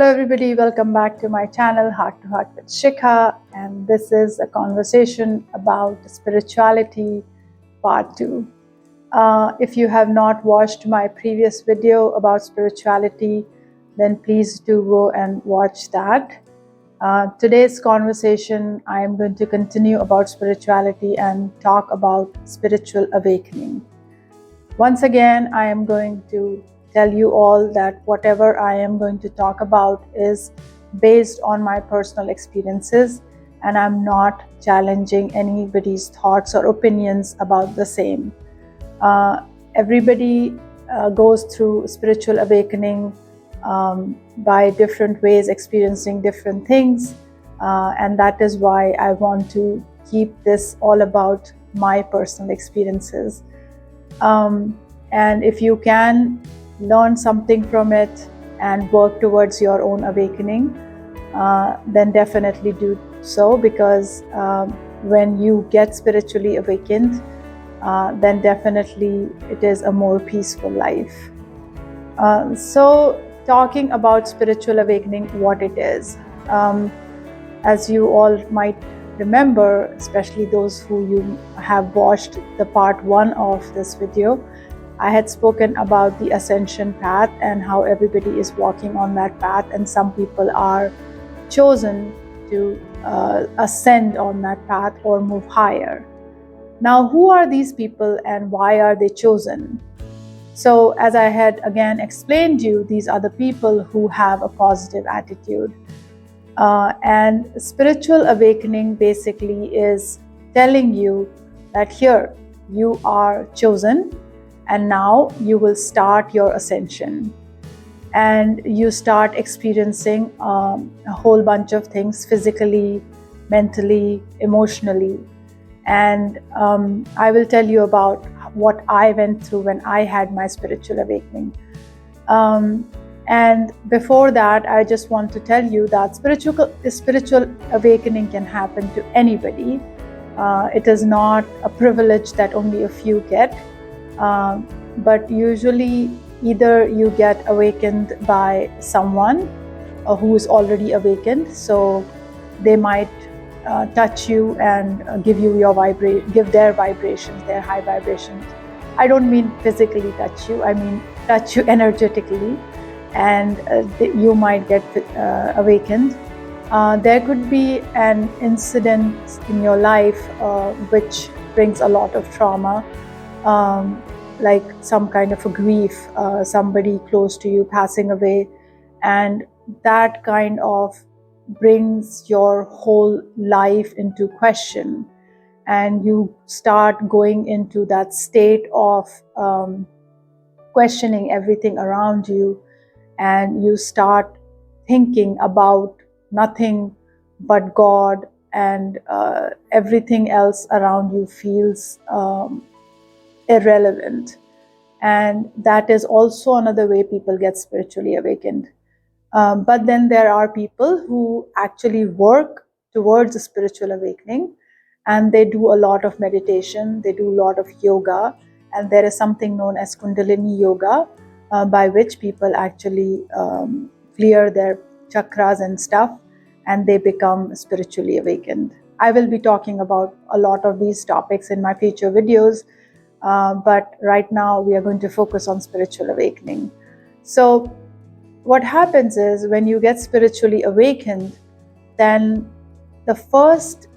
everybody, welcome back to my channel Heart to Heart with Shikha, and this is a conversation about spirituality part 2. If you have not watched my previous video about spirituality, then please do go and watch that. Today's conversation, I am going to continue about spirituality and talk about spiritual awakening. Once again, I am going to tell you all that whatever I am going to talk about is based on my personal experiences, and I'm not challenging anybody's thoughts or opinions about the same. Everybody goes through spiritual awakening by different ways, experiencing different things, and that is why I want to keep this all about my personal experiences. And if you can learn something from it and work towards your own awakening, then definitely do so, because when you get spiritually awakened, then definitely it is a more peaceful life. So talking about spiritual awakening, what it is, as you all might remember, especially those who you have watched the part 1 of this video, I had spoken about the ascension path and how everybody is walking on that path, and some people are chosen to ascend on that path or move higher. Now, who are these people and why are they chosen? So, as I had again explained to you, these are the people who have a positive attitude. And spiritual awakening basically is telling you that here you are chosen, and now you will start your ascension, and you start experiencing a whole bunch of things physically, mentally, emotionally. And I will tell you about what I went through when I had my spiritual awakening. And before that, I just want to tell you that spiritual awakening can happen to anybody. It is not a privilege that only a few get. But usually either you get awakened by someone who is already awakened, so they might touch you and give you give their vibrations, their high vibrations. I don't mean physically touch you, I mean touch you energetically, and you might get awakened. There could be an incident in your life which brings a lot of trauma, like some kind of a grief, somebody close to you passing away, and that kind of brings your whole life into question, and you start going into that state of questioning everything around you, and you start thinking about nothing but God, and everything else around you feels irrelevant. And that is also another way people get spiritually awakened. But then there are people who actually work towards a spiritual awakening, and they do a lot of meditation, they do a lot of yoga, and there is something known as Kundalini yoga, by which people actually clear their chakras and stuff, and they become spiritually awakened. I will be talking about a lot of these topics in my future videos, but right now we are going to focus on spiritual awakening. So what happens is, when you get spiritually awakened, then the first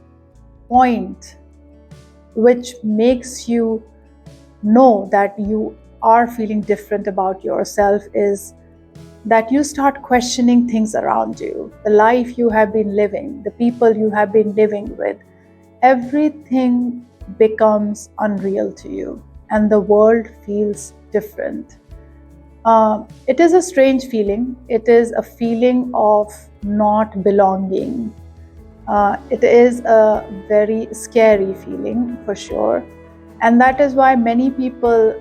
point which makes you know that you are feeling different about yourself is that you start questioning things around you, the life you have been living, the people you have been living with. Everything becomes unreal to you, and the world feels different. It is a strange feeling. It is a feeling of not belonging. It is a very scary feeling for sure, and that is why many people,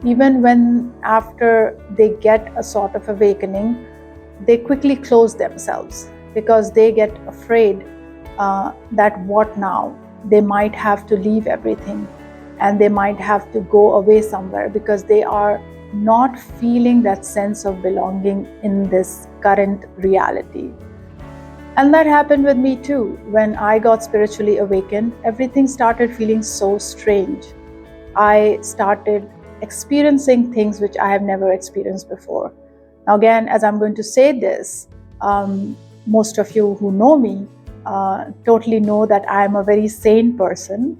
even when after they get a sort of awakening, they quickly close themselves, because they get afraid that what now? They might have to leave everything, and they might have to go away somewhere, because they are not feeling that sense of belonging in this current reality. And that happened with me too. When I got spiritually awakened, everything started feeling so strange. I started experiencing things which I have never experienced before. Now, again, as I'm going to say this, most of you who know me totally know that I am a very sane person.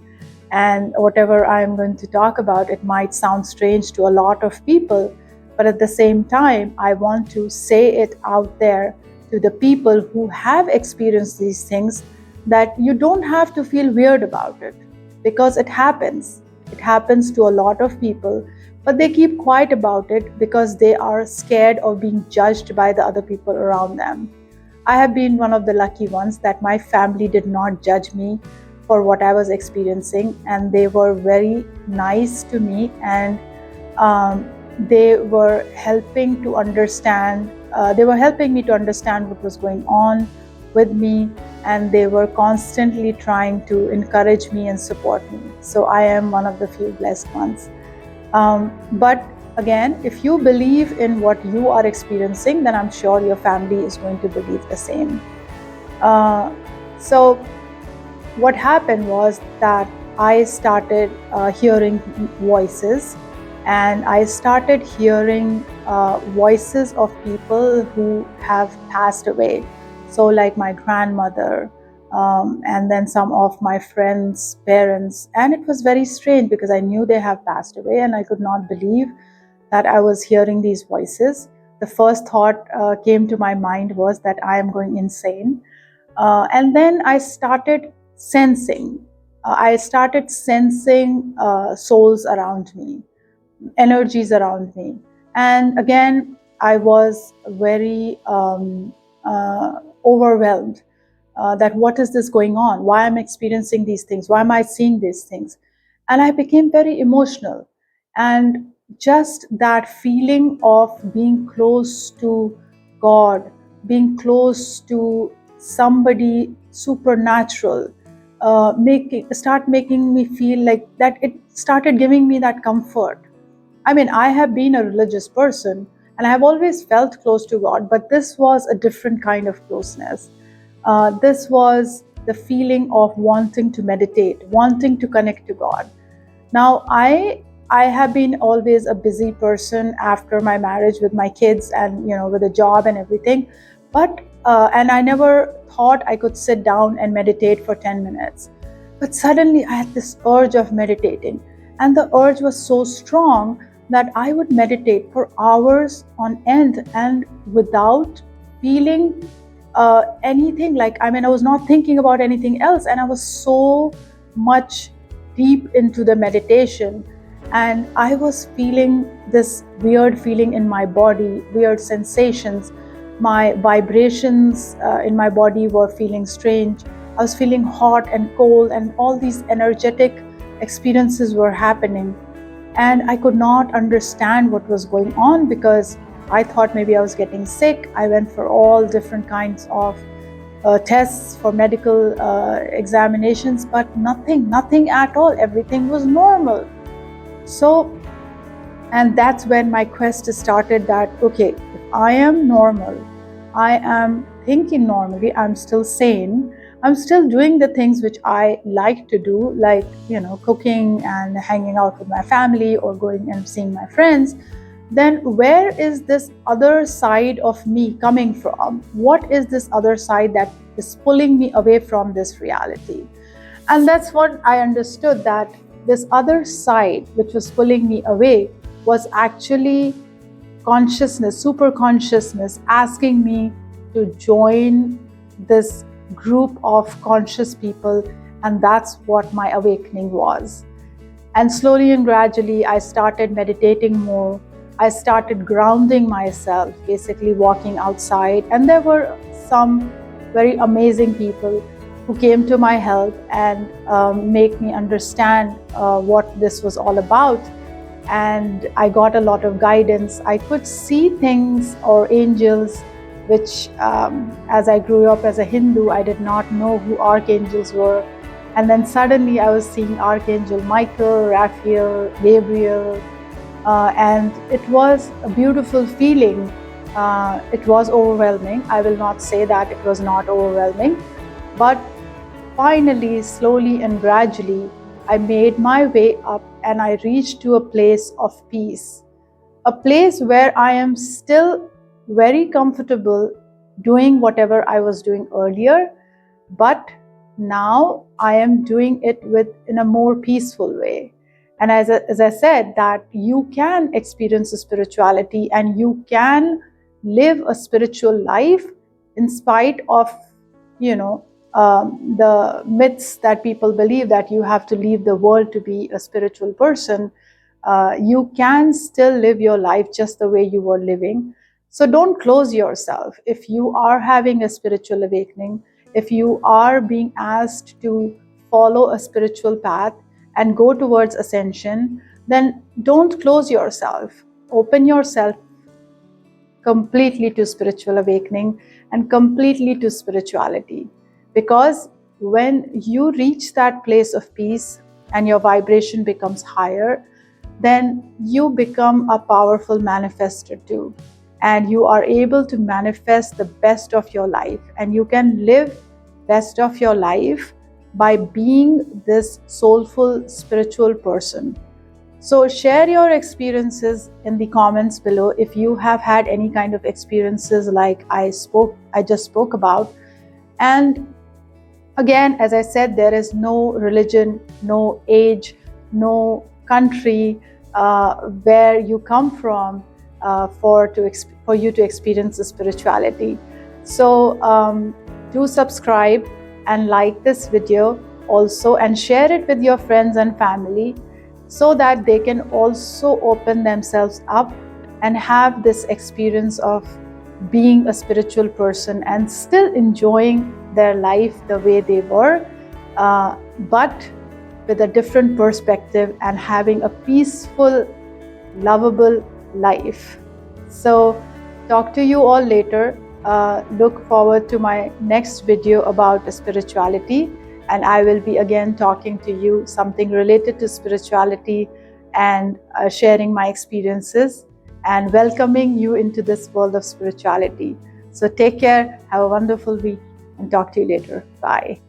And whatever I'm going to talk about, it might sound strange to a lot of people. But at the same time, I want to say it out there to the people who have experienced these things, that you don't have to feel weird about it, because it happens. It happens to a lot of people, but they keep quiet about it because they are scared of being judged by the other people around them. I have been one of the lucky ones that my family did not judge me for what I was experiencing, and they were very nice to me, and they were helping to understand. They were helping me to understand what was going on with me, and they were constantly trying to encourage me and support me. So I am one of the few blessed ones. But again, if you believe in what you are experiencing, then I'm sure your family is going to believe the same. So what happened was that I started hearing voices, and I started hearing voices of people who have passed away. So like my grandmother, and then some of my friends' parents. And it was very strange because I knew they have passed away, and I could not believe that I was hearing these voices. The first thought came to my mind was that I am going insane. And then I started sensing. I started sensing souls around me, energies around me. And again, I was very overwhelmed that what is this going on? Why am I experiencing these things? Why am I seeing these things? And I became very emotional. And just that feeling of being close to God, being close to somebody supernatural, start making me feel like that. It started giving me that comfort. I mean, I have been a religious person and I have always felt close to God, but this was a different kind of closeness. This was the feeling of wanting to meditate, wanting to connect to God. Now, I have been always a busy person after my marriage with my kids and with a job and everything, but and I never thought I could sit down and meditate for 10 minutes. But suddenly I had this urge of meditating, and the urge was so strong that I would meditate for hours on end and without feeling anything. I was not thinking about anything else, and I was so much deep into the meditation, and I was feeling this weird feeling in my body, weird sensations. My vibrations in my body were feeling strange. I was feeling hot and cold, and all these energetic experiences were happening. And I could not understand what was going on because I thought maybe I was getting sick. I went for all different kinds of tests for medical examinations, but nothing at all. Everything was normal. So, and that's when my quest started, that, okay, if I am normal, I am thinking normally, I'm still sane, I'm still doing the things which I like to do, like, cooking and hanging out with my family or going and seeing my friends, then where is this other side of me coming from? What is this other side that is pulling me away from this reality? And that's what I understood, that this other side which was pulling me away was actually consciousness, super consciousness, asking me to join this group of conscious people. And that's what my awakening was. And slowly and gradually, I started meditating more. I started grounding myself, basically walking outside. And there were some very amazing people who came to my help and make me understand what this was all about. And I got a lot of guidance. I could see things or angels, which as I grew up as a Hindu, I did not know who archangels were. And then suddenly I was seeing Archangel Michael, Raphael, Gabriel, and it was a beautiful feeling. It was overwhelming. I will not say that it was not overwhelming, but finally, slowly and gradually, I made my way up and I reached to a place of peace, a place where I am still very comfortable doing whatever I was doing earlier, but now I am doing it in a more peaceful way. And as I said, that you can experience spirituality and you can live a spiritual life in spite of, you know, the myths that people believe that you have to leave the world to be a spiritual person. You can still live your life just the way you were living. So don't close yourself. If you are having a spiritual awakening, if you are being asked to follow a spiritual path and go towards ascension, then don't close yourself. Open yourself completely to spiritual awakening and completely to spirituality. Because when you reach that place of peace and your vibration becomes higher, then you become a powerful manifester too. And you are able to manifest the best of your life. And you can live best of your life by being this soulful spiritual person. So share your experiences in the comments below if you have had any kind of experiences like I just spoke about. And again, as I said, there is no religion, no age, no country where you come from for you to experience the spirituality. So do subscribe and like this video also, and share it with your friends and family, so that they can also open themselves up and have this experience of being a spiritual person and still enjoying their life the way they were, but with a different perspective and having a peaceful, lovable life. So talk to you all later. Look forward to my next video about spirituality, and I will be again talking to you something related to spirituality and sharing my experiences and welcoming you into this world of spirituality. So take care, have a wonderful week, and talk to you later. Bye.